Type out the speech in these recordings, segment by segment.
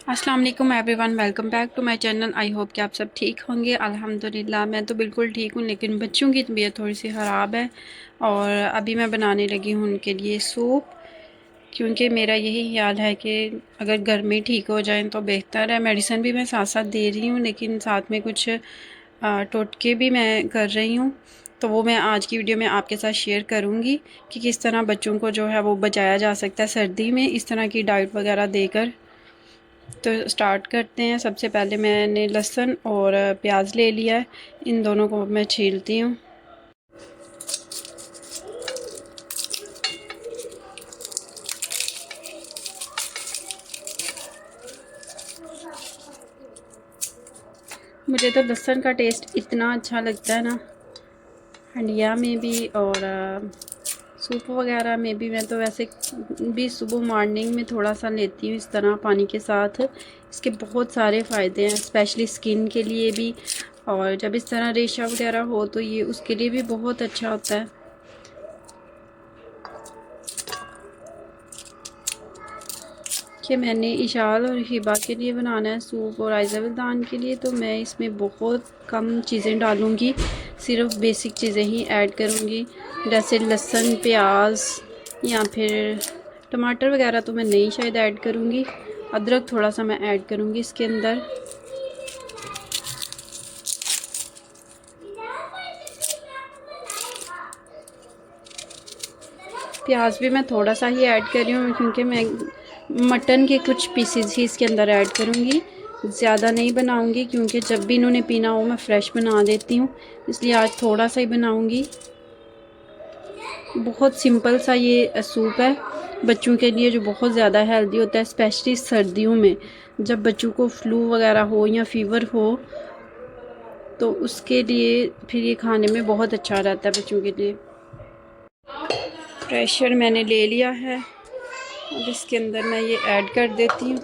अस्सलाम वालेकुम everyone, welcome back to my channel. I hope कि आप सब ठीक होंगे। अल्हम्दुलिल्लाह मैं तो बिल्कुल ठीक हूँ, लेकिन बच्चों की तबीयत थोड़ी सी ख़राब है और अभी मैं बनाने लगी हूँ उनके लिए सूप। क्योंकि मेरा यही ख्याल है कि अगर गर्मी ठीक हो जाए तो बेहतर है। मेडिसिन भी मैं साथ साथ दे रही हूँ, लेकिन साथ में कुछ टोटके भी मैं कर रही हूँ। तो वो मैं आज की वीडियो में आपके साथ शेयर करूँगी कि किस तरह बच्चों को जो है वो बचाया जा सकता है सर्दी में, इस तरह की डाइट वगैरह देकर। तो स्टार्ट करते हैं। सबसे पहले मैंने लहसुन और प्याज ले लिया है, इन दोनों को मैं छीलती हूँ। मुझे तो लहसुन का टेस्ट इतना अच्छा लगता है ना, हंडिया में भी और सूप वगैरह में भी। मैं तो वैसे भी सुबह मॉर्निंग में थोड़ा सा लेती हूँ इस तरह पानी के साथ। इसके बहुत सारे फ़ायदे हैं, स्पेशली स्किन के लिए भी, और जब इस तरह रेशा वगैरह हो तो ये उसके लिए भी बहुत अच्छा होता है। कि मैंने इशाल और हिबा के लिए बनाना है सूप और आइज़ाविल्दान के लिए, तो मैं इसमें बहुत कम चीज़ें डालूँगी, सिर्फ बेसिक चीज़ें ही ऐड करूँगी, जैसे लहसुन, प्याज या फिर टमाटर वगैरह तो मैं नहीं शायद ऐड करूँगी। अदरक थोड़ा सा मैं ऐड करूँगी इसके अंदर। प्याज भी मैं थोड़ा सा ही ऐड कर रही हूँ, क्योंकि मैं मटन के कुछ पीसेस ही इसके अंदर ऐड करूँगी, ज़्यादा नहीं बनाऊँगी, क्योंकि जब भी इन्होंने पीना हो मैं फ़्रेश बना देती हूँ, इसलिए आज थोड़ा सा ही बनाऊँगी। बहुत सिंपल सा ये सूप है बच्चों के लिए, जो बहुत ज़्यादा हेल्दी होता है, स्पेशली सर्दियों में जब बच्चों को फ्लू वगैरह हो या फीवर हो, तो उसके लिए फिर ये खाने में बहुत अच्छा रहता है बच्चों के लिए। प्रेशर मैंने ले लिया है और इसके अंदर मैं ये ऐड कर देती हूँ।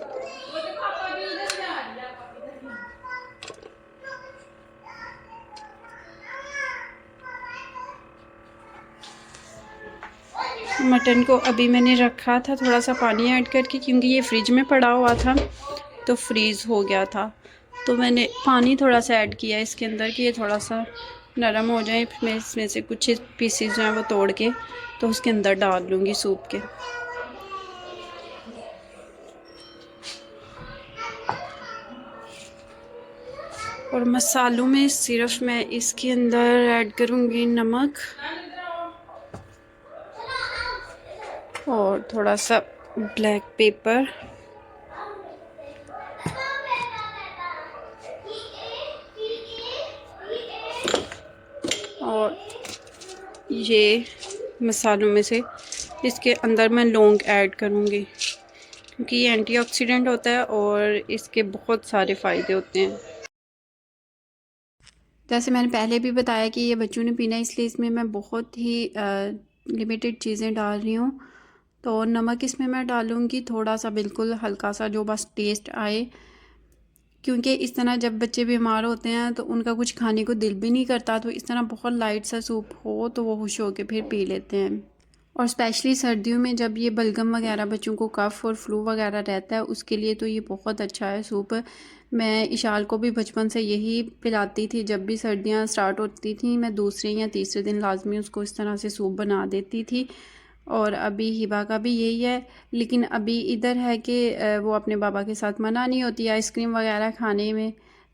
मटन को अभी मैंने रखा था थोड़ा सा पानी ऐड करके, क्योंकि ये फ्रिज में पड़ा हुआ था तो फ्रीज़ हो गया था, तो मैंने पानी थोड़ा सा ऐड किया इसके अंदर कि ये थोड़ा सा नरम हो जाए। फिर मैं इसमें से कुछ पीसेस जो हैं वो तोड़ के तो उसके अंदर डाल लूँगी सूप के। और मसालों में सिर्फ मैं इसके अंदर ऐड करूँगी नमक और थोड़ा सा ब्लैक पेपर और ये मसालों में से इसके अंदर मैं लौंग ऐड करूँगी, क्योंकि ये एंटीऑक्सीडेंट होता है और इसके बहुत सारे फ़ायदे होते हैं। जैसे मैंने पहले भी बताया कि ये बच्चों ने पीना है, इसलिए इसमें मैं बहुत ही लिमिटेड चीज़ें डाल रही हूँ। तो नमक इसमें मैं डालूँगी थोड़ा सा, बिल्कुल हल्का सा, जो बस टेस्ट आए, क्योंकि इस तरह जब बच्चे बीमार होते हैं तो उनका कुछ खाने को दिल भी नहीं करता, तो इस तरह बहुत लाइट सा सूप हो तो वो खुश होकर फिर पी लेते हैं। और स्पेशली सर्दियों में जब ये बलगम वगैरह, बच्चों को कफ़ और फ्लू वगैरह रहता है, उसके लिए तो ये बहुत अच्छा है सूप। मैं इशाल को भी बचपन से यही पिलाती थी, जब भी सर्दियां स्टार्ट होती थी मैं दूसरे या तीसरे दिन लाजमी उसको इस तरह से सूप बना देती थी। और अभी हिबा का भी यही है, लेकिन अभी इधर है कि वो अपने बाबा के साथ मना नहीं होती आइसक्रीम वगैरह खाने में,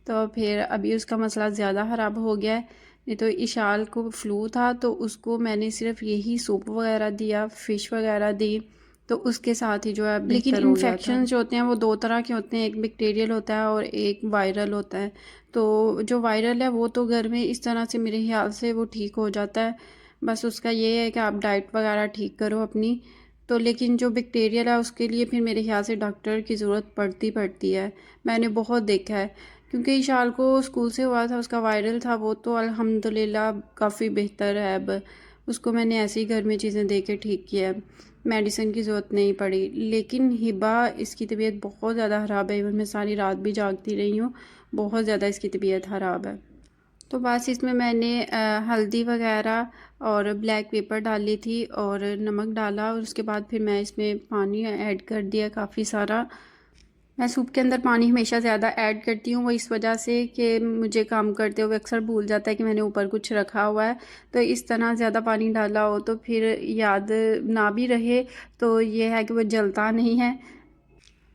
तो फिर अभी उसका मसला ज़्यादा ख़राब हो गया है। नहीं तो इशाल को फ्लू था तो उसको मैंने सिर्फ यही सूप वगैरह दिया, फ़िश वगैरह दी, तो उसके साथ ही जो है लेकिन बेहतर हो गया था। इन्फेक्शन जो होते हैं वो दो तरह के होते हैं, एक बैक्टीरियल होता है और एक वायरल होता है। तो जो वायरल है वो तो घर में इस तरह से मेरे ख्याल से वो ठीक हो जाता है, बस उसका ये है कि आप डाइट वगैरह ठीक करो अपनी। तो लेकिन जो बैक्टीरियल है उसके लिए फिर मेरे ख्याल से डॉक्टर की ज़रूरत पड़ती है, मैंने बहुत देखा है। क्योंकि इशाल को स्कूल से हुआ था, उसका वायरल था, वो तो अल्हम्दुलिल्लाह काफ़ी बेहतर है अब। उसको मैंने ऐसे ही घर में चीज़ें दे के ठीक किया है, मेडिसिन की ज़रूरत नहीं पड़ी। लेकिन हिबा, इसकी तबीयत बहुत ज़्यादा ख़राब है, इवन मैं सारी रात भी जागती रही हूँ, बहुत ज़्यादा इसकी तबीयत ख़राब है। तो बस इसमें मैंने हल्दी वगैरह और ब्लैक पेपर डाली थी और नमक डाला, और उसके बाद फिर मैं इसमें पानी ऐड कर दिया काफ़ी सारा। मैं सूप के अंदर पानी हमेशा ज़्यादा ऐड करती हूँ, वो इस वजह से कि मुझे काम करते हुए अक्सर भूल जाता है कि मैंने ऊपर कुछ रखा हुआ है। तो इस तरह ज़्यादा पानी डाला हो तो फिर याद ना भी रहे, तो ये है कि वो जलता नहीं है।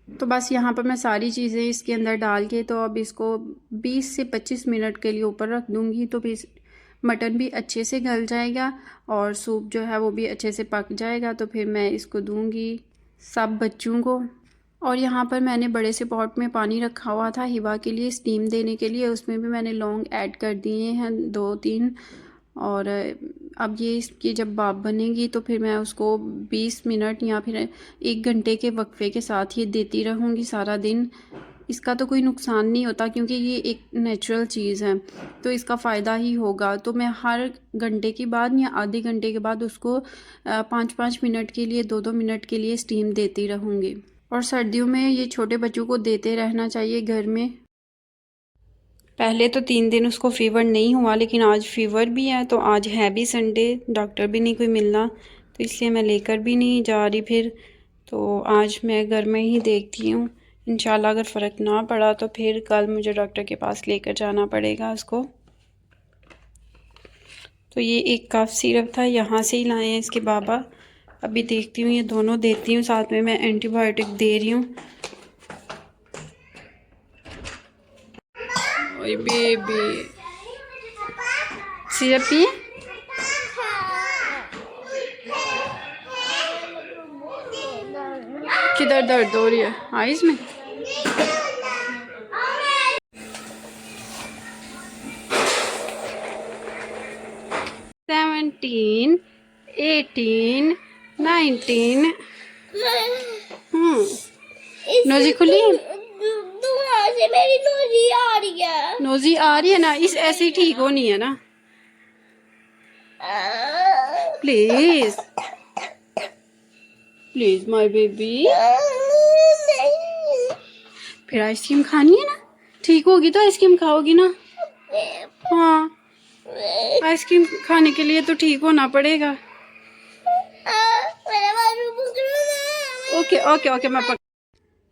तो बस यहाँ पर मैं सारी चीज़ें इसके अंदर डाल के तो अब इसको 20 से 25 मिनट के लिए ऊपर रख दूँगी, तो फिर मटन भी अच्छे से गल जाएगा और सूप जो है वो भी अच्छे से पक जाएगा। तो फिर मैं इसको दूँगी सब बच्चों को। और यहाँ पर मैंने बड़े से पॉट में पानी रखा हुआ था हिबा के लिए स्टीम देने के लिए, उसमें भी मैंने लौंग ऐड कर दिए हैं 2-3। और अब ये इसकी जब भाप बनेगी तो फिर मैं उसको 20 मिनट या फिर 1 घंटे के वक्फे के साथ ही देती रहूँगी सारा दिन। इसका तो कोई नुकसान नहीं होता क्योंकि ये एक नेचुरल चीज़ है, तो इसका फ़ायदा ही होगा। तो मैं हर घंटे के बाद या आधे घंटे के बाद उसको 5-5 मिनट के लिए 2-2 मिनट के लिए स्टीम देती रहूँगी। और सर्दियों में ये छोटे बच्चों को देते रहना चाहिए घर में। पहले तो 3 दिन उसको फ़ीवर नहीं हुआ, लेकिन आज फ़ीवर भी है, तो आज है भी संडे, डॉक्टर भी नहीं कोई मिलना, तो इसलिए मैं लेकर भी नहीं जा रही फिर। तो आज मैं घर में ही देखती हूँ, इंशाल्लाह अगर फ़र्क ना पड़ा तो फिर कल मुझे डॉक्टर के पास लेकर जाना पड़ेगा उसको। तो ये एक कफ सिरप था, यहाँ से ही लाए हैं इसके बाबा। अभी देखती हूँ ये दोनों देती हूँ, साथ में मैं एंटीबायोटिक दे रही हूँ। ओए बेबी, सिरप पिए? किधर दर्द हो रही है? आइज में? 17, 18, 19। नोजी खुली है? से मेरी नोजी आ रही है। नोजी आ रही है ना, इस ऐसे ही ठीक होनी है ना। Please please my baby. फिर आइसक्रीम खानी है ना, ठीक होगी तो आइसक्रीम खाओगी ना। हाँ, आइसक्रीम खाने के लिए तो ठीक होना पड़ेगा। ओके ओके ओके, मैं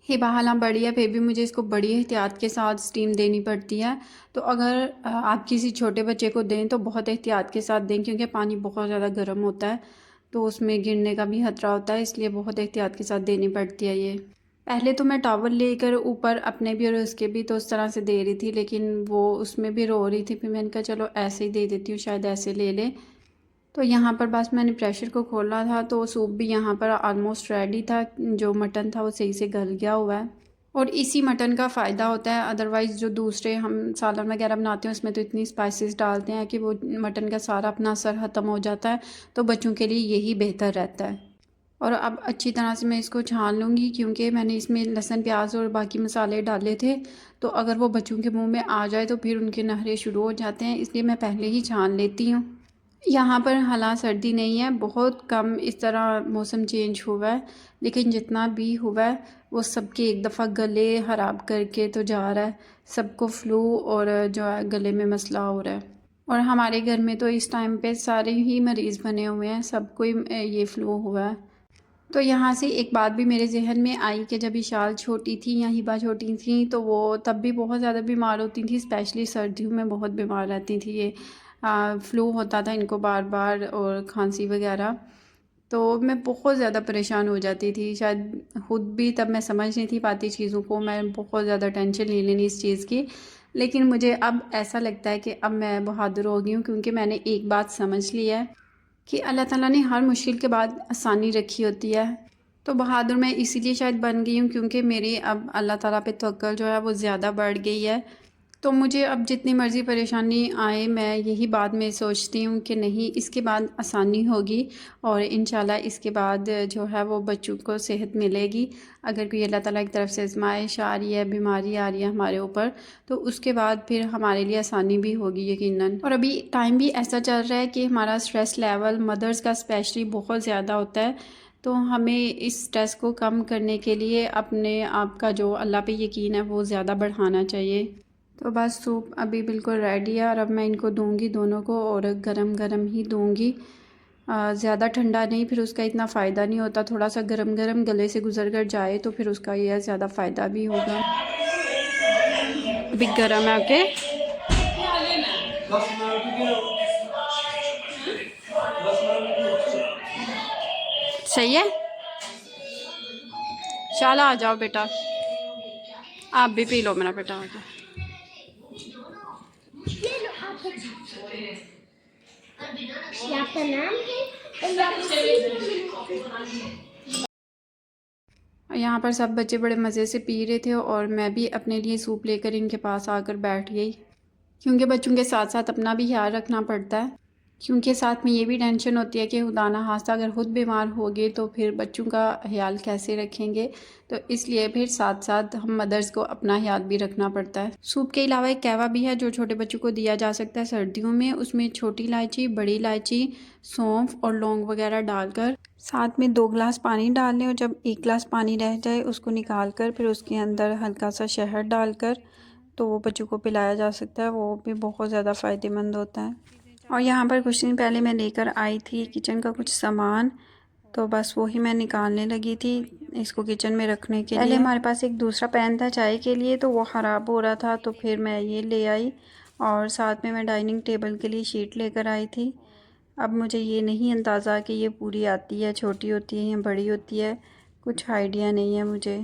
हिबा हालां बड़ी है, फिर भी मुझे इसको बड़ी एहतियात के साथ स्टीम देनी पड़ती है। तो अगर आप किसी छोटे बच्चे को दें तो बहुत एहतियात के साथ दें, क्योंकि पानी बहुत ज़्यादा गर्म होता है, तो उसमें गिरने का भी खतरा होता है, इसलिए बहुत एहतियात के साथ देनी पड़ती है ये। पहले तो मैं टॉवल लेकर ऊपर अपने भी और उसके भी तो उस तरह से दे रही थी, लेकिन वो उसमें भी रो रही थी, फिर मैंने कहा चलो ऐसे ही दे देती हूँ, शायद ऐसे ले ले। तो यहाँ पर बस मैंने प्रेशर को खोला था तो सूप भी यहाँ पर ऑलमोस्ट रेडी था, जो मटन था वो सही से गल गया हुआ है। और इसी मटन का फ़ायदा होता है, अदरवाइज़ जो दूसरे हम सालन वगैरह बनाते हैं उसमें तो इतनी स्पाइसेस डालते हैं कि वो मटन का सारा अपना असर ख़त्म हो जाता है। तो बच्चों के लिए यही बेहतर रहता है। और अब अच्छी तरह से मैं इसको छान लूँगी, क्योंकि मैंने इसमें लहसुन प्याज और बाकी मसाले डाले थे, तो अगर वो बच्चों के मुंह में आ जाए तो फिर उनके नखरे शुरू हो जाते हैं, इसलिए मैं पहले ही छान लेती हूँ। यहाँ पर हालांकि सर्दी नहीं है, बहुत कम इस तरह मौसम चेंज हुआ है, लेकिन जितना भी हुआ है वो सबके एक दफ़ा गले ख़राब करके तो जा रहा है। सबको फ्लू और जो है गले में मसला हो रहा है। और हमारे घर में तो इस टाइम पे सारे ही मरीज़ बने हुए हैं, सबको ही ये फ्लू हुआ है। तो यहाँ से एक बात भी मेरे जहन में आई कि जब इशाल छोटी थी या हिबा छोटी थी तो वो तब भी बहुत ज़्यादा बीमार होती थी, स्पेशली सर्दियों में बहुत बीमार रहती थी ये। फ्लू होता था इनको बार बार और खांसी वगैरह, तो मैं बहुत ज़्यादा परेशान हो जाती थी। शायद खुद भी तब मैं समझ नहीं थी पाती चीज़ों को, मैं बहुत ज़्यादा टेंशन ले लेनी इस चीज़ की। लेकिन मुझे अब ऐसा लगता है कि अब मैं बहादुर हो गई हूँ, क्योंकि मैंने एक बात समझ ली है कि अल्लाह ताला ने हर मुश्किल के बाद आसानी रखी होती है। तो बहादुर मैं इसीलिए शायद बन गई हूँ, क्योंकि मेरी अब अल्लाह ताला पे तवक्कल जो है वो ज़्यादा बढ़ गई है। तो मुझे अब जितनी मर्ज़ी परेशानी आए, मैं यही बात में सोचती हूँ कि नहीं, इसके बाद आसानी होगी और इंशाल्लाह इसके बाद जो है वो बच्चों को सेहत मिलेगी। अगर कोई अल्लाह ताला की तरफ से आज़माइश आ रही है, बीमारी आ रही है हमारे ऊपर, तो उसके बाद फिर हमारे लिए आसानी भी होगी यकीनन। और अभी टाइम भी ऐसा चल रहा है कि हमारा स्ट्रेस लेवल मदर्स का स्पेशली बहुत ज़्यादा होता है, तो हमें इस स्ट्रेस को कम करने के लिए अपने आप का जो अल्लाह पे यकीन है वो ज़्यादा बढ़ाना चाहिए। तो बस सूप अभी बिल्कुल रेडी है और अब मैं इनको दूंगी दोनों को, और गरम गरम ही दूंगी। ज़्यादा ठंडा नहीं, फिर उसका इतना फ़ायदा नहीं होता। थोड़ा सा गरम गरम गले से गुजर कर जाए तो फिर उसका यह ज़्यादा फ़ायदा भी होगा। अभी गर्म है। ओके, सही है। चलो आ जाओ बेटा, आप भी पी लो मेरा बेटा आके। आपका नाम है और यहाँ पर सब बच्चे बड़े मज़े से पी रहे थे और मैं भी अपने लिए सूप लेकर इनके पास आकर बैठ गई, क्योंकि बच्चों के साथ साथ अपना भी ख्याल रखना पड़ता है। क्योंकि साथ में ये भी टेंशन होती है कि खुदा ना खास्ता अगर ख़ुद बीमार हो गए तो फिर बच्चों का ख्याल कैसे रखेंगे। तो इसलिए फिर साथ साथ हम मदर्स को अपना ख्याल भी रखना पड़ता है। सूप के अलावा एक कहवा भी है जो छोटे बच्चों को दिया जा सकता है सर्दियों में। उसमें छोटी इलायची, बड़ी इलायची, सौंफ और लौंग वगैरह डालकर साथ में 2 गिलास पानी डाल लें और जब 1 गिलास पानी रह जाए उसको निकाल कर फिर उसके अंदर हल्का सा शहद डालकर तो वो बच्चों को पिलाया जा सकता है। वो भी बहुत ज़्यादा फ़ायदेमंद होता है। और यहाँ पर कुछ दिन पहले मैं लेकर आई थी किचन का कुछ सामान, तो बस वही मैं निकालने लगी थी इसको किचन में रखने के लिए। पहले हमारे पास एक दूसरा पैन था चाय के लिए, तो वो ख़राब हो रहा था, तो फिर मैं ये ले आई और साथ में मैं डाइनिंग टेबल के लिए शीट लेकर आई थी। अब मुझे ये नहीं अंदाज़ा कि ये पूरी आती है, छोटी होती है या बड़ी होती है, कुछ आइडिया नहीं है मुझे।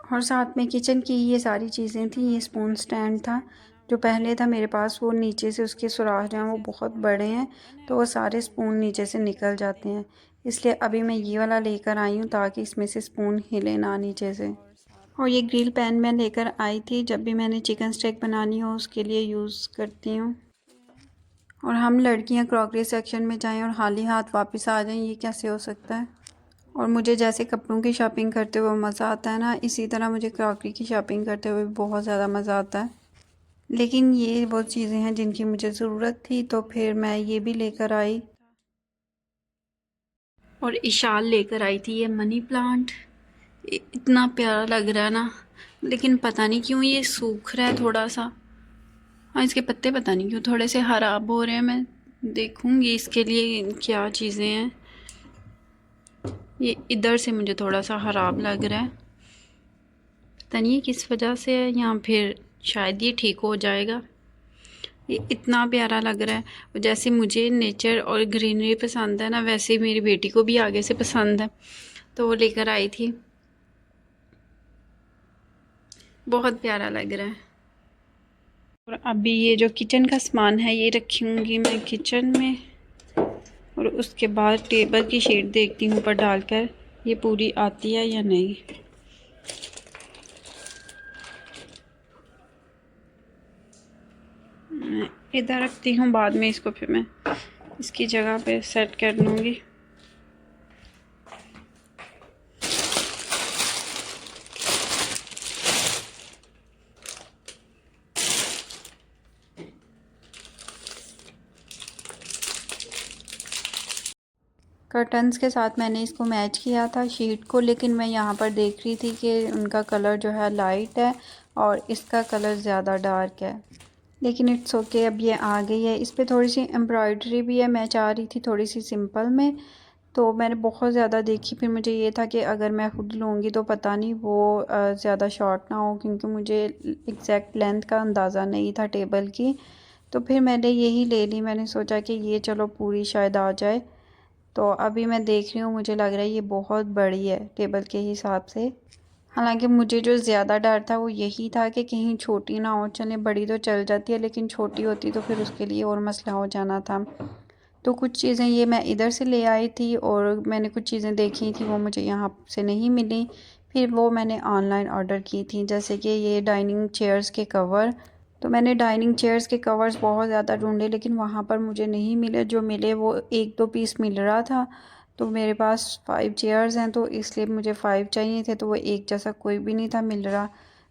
और साथ में किचन की ये सारी चीज़ें थी। ये स्पून स्टैंड था जो पहले था मेरे पास, वो नीचे से उसके सुराख जो हैं वो बहुत बड़े हैं, तो वो सारे स्पून नीचे से निकल जाते हैं। इसलिए अभी मैं ये वाला लेकर आई हूँ ताकि इसमें से स्पून हिले ना नीचे से। और ये ग्रिल पैन मैं लेकर आई थी, जब भी मैंने चिकन स्टेक बनानी हो उसके लिए यूज़ करती हूँ। और हम लड़कियाँ क्रॉकरी सेक्शन में जाएँ और खाली हाथ वापस आ जाएँ, ये कैसे हो सकता है। और मुझे जैसे कपड़ों की शॉपिंग करते हुए मज़ा आता है ना, इसी तरह मुझे क्रॉकरी की शॉपिंग करते हुए बहुत ज़्यादा मज़ा आता है। लेकिन ये वो चीज़ें हैं जिनकी मुझे ज़रूरत थी, तो फिर मैं ये भी लेकर आई। और इशाल लेकर आई थी ये मनी प्लांट। इतना प्यारा लग रहा है ना, लेकिन पता नहीं क्यों ये सूख रहा है थोड़ा सा। हाँ, इसके पत्ते पता नहीं क्यों थोड़े से ख़राब हो रहे हैं। मैं देखूँगी इसके लिए क्या चीज़ें हैं। ये इधर से मुझे थोड़ा सा ख़राब लग रहा है, पता नहीं किस वजह से है, या फिर शायद ये ठीक हो जाएगा। ये इतना प्यारा लग रहा है। जैसे मुझे नेचर और ग्रीनरी पसंद है ना, वैसे मेरी बेटी को भी आगे से पसंद है, तो वो लेकर आई थी। बहुत प्यारा लग रहा है। और अभी ये जो किचन का सामान है ये रखूँगी मैं किचन में, और उसके बाद टेबल की शीट देखती हूँ ऊपर डालकर ये पूरी आती है या नहीं। इधर रखती हूँ, बाद में इसको फिर मैं इसकी जगह पे सेट कर लूँगी। कर्टन्स के साथ मैंने इसको मैच किया था शीट को, लेकिन मैं यहाँ पर देख रही थी कि उनका कलर जो है लाइट है और इसका कलर ज़्यादा डार्क है। लेकिन इट्स ओके, अब ये आ गई है। इस पर थोड़ी सी एम्ब्रॉयडरी भी है, मैं चाह रही थी थोड़ी सी सिंपल में, तो मैंने बहुत ज़्यादा देखी। फिर मुझे ये था कि अगर मैं ख़ुद लूँगी तो पता नहीं वो ज़्यादा शॉर्ट ना हो, क्योंकि मुझे एग्जैक्ट लेंथ का अंदाज़ा नहीं था टेबल की। तो फिर मैंने यही ले ली। मैंने सोचा कि ये चलो पूरी शायद आ जाए। तो अभी मैं देख रही हूँ, मुझे लग रहा है ये बहुत बड़ी है टेबल के हिसाब से। हालांकि मुझे जो ज़्यादा डर था वो यही था कि कहीं छोटी ना हो। चले बड़ी तो चल जाती है, लेकिन छोटी होती तो फिर उसके लिए और मसला हो जाना था। तो कुछ चीज़ें ये मैं इधर से ले आई थी, और मैंने कुछ चीज़ें देखी थी वो मुझे यहाँ से नहीं मिली, फिर वो मैंने ऑनलाइन ऑर्डर की थी। जैसे कि ये डाइनिंग चेयर्स के कवर, तो मैंने डाइनिंग चेयर्स के कवर्स बहुत ज़्यादा ढूंढे, लेकिन वहाँ पर मुझे नहीं मिले। जो मिले वो 1-2 पीस मिल रहा था। तो मेरे पास 5 चेयर्स हैं, तो इसलिए मुझे 5 चाहिए थे, तो वो एक जैसा कोई भी नहीं था मिल रहा,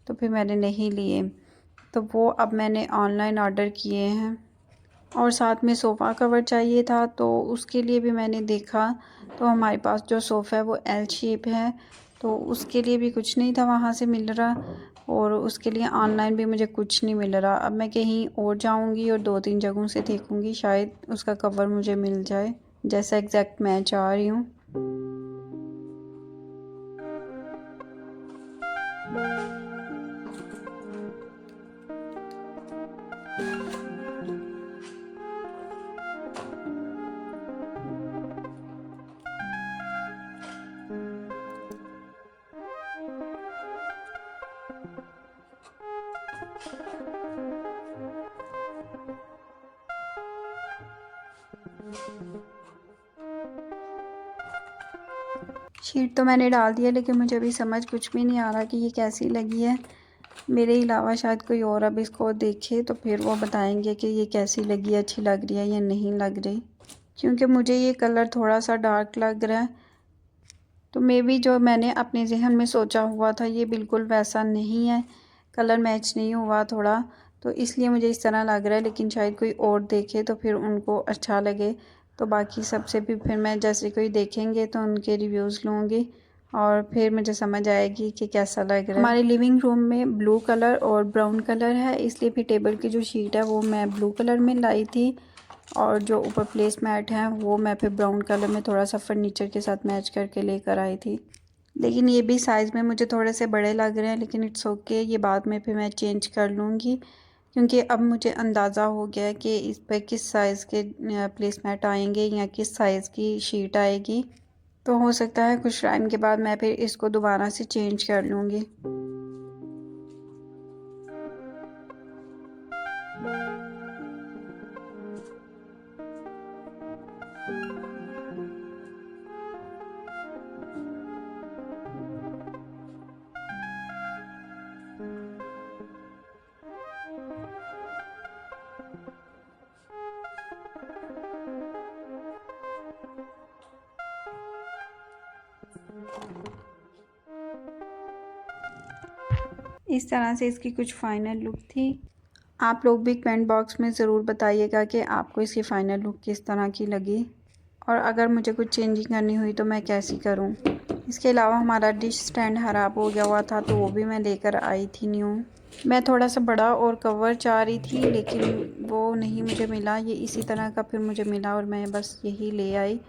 तो फिर मैंने नहीं लिए। तो वो अब मैंने ऑनलाइन ऑर्डर किए हैं। और साथ में सोफ़ा कवर चाहिए था, तो उसके लिए भी मैंने देखा, तो हमारे पास जो सोफ़ा है वो एल शेप है, तो उसके लिए भी कुछ नहीं था वहाँ से मिल रहा, और उसके लिए ऑनलाइन भी मुझे कुछ नहीं मिल रहा। अब मैं कहीं और जाऊँगी और 2-3 जगहों से देखूँगी, शायद उसका कवर मुझे मिल जाए। जैसा एग्जैक्ट मैं चाह रही हूँ। शीट तो मैंने डाल दिया, लेकिन मुझे अभी समझ कुछ भी नहीं आ रहा कि ये कैसी लगी है। मेरे अलावा शायद कोई और अब इसको देखे तो फिर वो बताएंगे कि ये कैसी लगी है, अच्छी लग रही है या नहीं लग रही। क्योंकि मुझे ये कलर थोड़ा सा डार्क लग रहा है, तो मे बी जो मैंने अपने जहन में सोचा हुआ था ये बिल्कुल वैसा नहीं है, कलर मैच नहीं हुआ थोड़ा, तो इसलिए मुझे इस तरह लग रहा है। लेकिन शायद कोई और देखे तो फिर उनको अच्छा लगे, तो बाकी सबसे भी फिर मैं जैसे कोई देखेंगे तो उनके रिव्यूज़ लूँगी और फिर मुझे समझ आएगी कि कैसा लग रहा है। हमारे लिविंग रूम में ब्लू कलर और ब्राउन कलर है, इसलिए फिर टेबल की जो शीट है वो मैं ब्लू कलर में लाई थी, और जो ऊपर प्लेस मैट है वो मैं फिर ब्राउन कलर में थोड़ा सा फर्नीचर के साथ मैच करके लेकर आई थी। लेकिन ये भी साइज़ में मुझे थोड़े से बड़े लग रहे हैं, लेकिन इट्स ओके, ये बाद में फिर मैं चेंज कर लूँगी। क्योंकि अब मुझे अंदाज़ा हो गया है कि इस पर किस साइज़ के प्लेसमेट आएंगे या किस साइज़ की शीट आएगी। तो हो सकता है कुछ टाइम के बाद मैं फिर इसको दोबारा से चेंज कर लूँगी। इस तरह से इसकी कुछ फ़ाइनल लुक थी। आप लोग भी कमेंट बॉक्स में ज़रूर बताइएगा कि आपको इसकी फ़ाइनल लुक किस तरह की लगी, और अगर मुझे कुछ चेंजिंग करनी हुई तो मैं कैसी करूं। इसके अलावा हमारा डिश स्टैंड ख़राब हो गया हुआ था, तो वो भी मैं लेकर आई थी न्यू। मैं थोड़ा सा बड़ा और कवर चाह रही थी, लेकिन वो नहीं मुझे मिला, ये इसी तरह का फिर मुझे मिला और मैं बस यही ले आई।